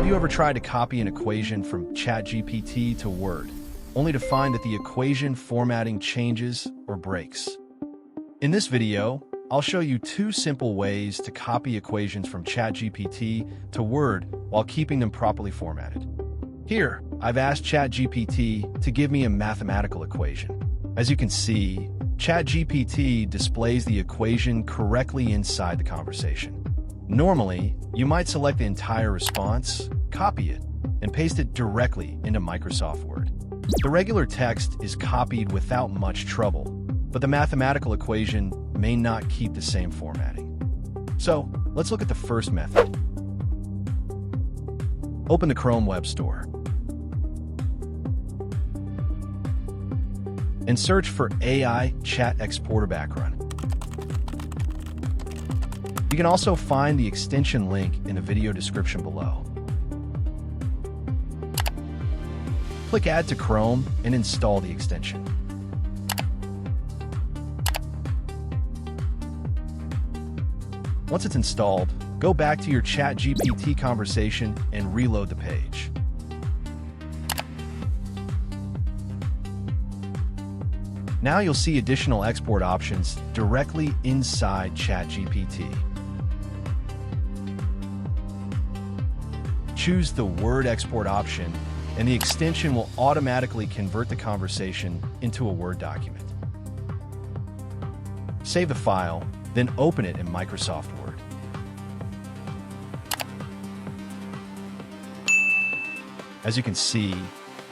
Have you ever tried to copy an equation from ChatGPT to Word, only to find that the equation formatting changes or breaks? In this video, I'll show you 2 simple ways to copy equations from ChatGPT to Word while keeping them properly formatted. Here, I've asked ChatGPT to give me a mathematical equation. As you can see, ChatGPT displays the equation correctly inside the conversation. Normally, you might select the entire response, copy it, and paste it directly into Microsoft Word. The regular text is copied without much trouble, but the mathematical equation may not keep the same formatting. So, let's look at the first method. Open the Chrome Web Store and search for AI Chat Exporter Background. You can also find the extension link in the video description below. Click Add to Chrome and install the extension. Once it's installed, go back to your ChatGPT conversation and reload the page. Now you'll see additional export options directly inside ChatGPT. Choose the Word export option, and the extension will automatically convert the conversation into a Word document. Save the file, then open it in Microsoft Word. As you can see,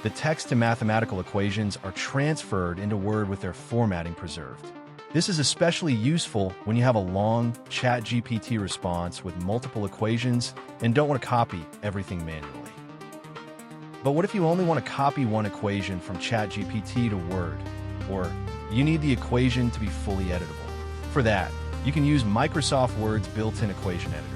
the text and mathematical equations are transferred into Word with their formatting preserved. This is especially useful when you have a long ChatGPT response with multiple equations and don't want to copy everything manually. But what if you only want to copy one equation from ChatGPT to Word, or you need the equation to be fully editable? For that, you can use Microsoft Word's built-in equation editor.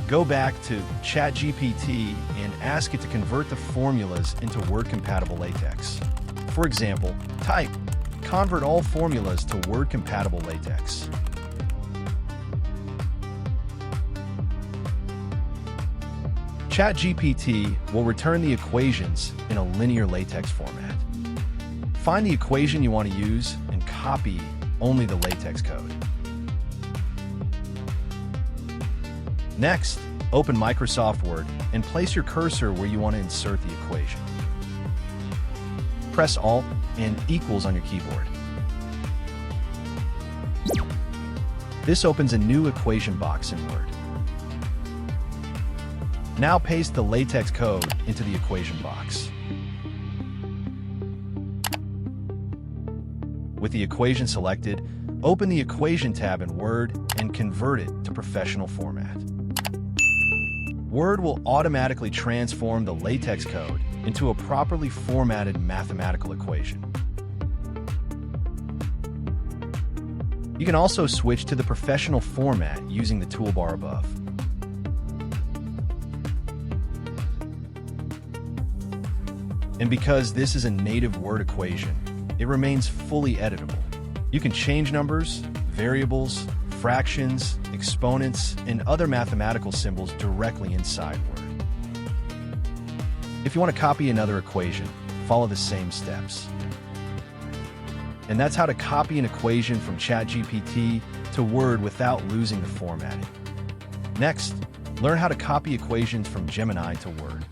Go back to ChatGPT and ask it to convert the formulas into Word-compatible LaTeX. For example, type, "Convert all formulas to Word-compatible LaTeX." ChatGPT will return the equations in a linear LaTeX format. Find the equation you want to use and copy only the LaTeX code. Next, open Microsoft Word and place your cursor where you want to insert the equation. Press Alt and equals on your keyboard. This opens a new equation box in Word. Now paste the LaTeX code into the equation box. With the equation selected, open the Equation tab in Word and convert it to professional format. Word will automatically transform the LaTeX code into a properly formatted mathematical equation. You can also switch to the professional format using the toolbar above. And because this is a native Word equation, it remains fully editable. You can change numbers, variables, fractions, exponents, and other mathematical symbols directly inside Word. If you want to copy another equation, follow the same steps. And that's how to copy an equation from ChatGPT to Word without losing the formatting. Next, learn how to copy equations from Gemini to Word.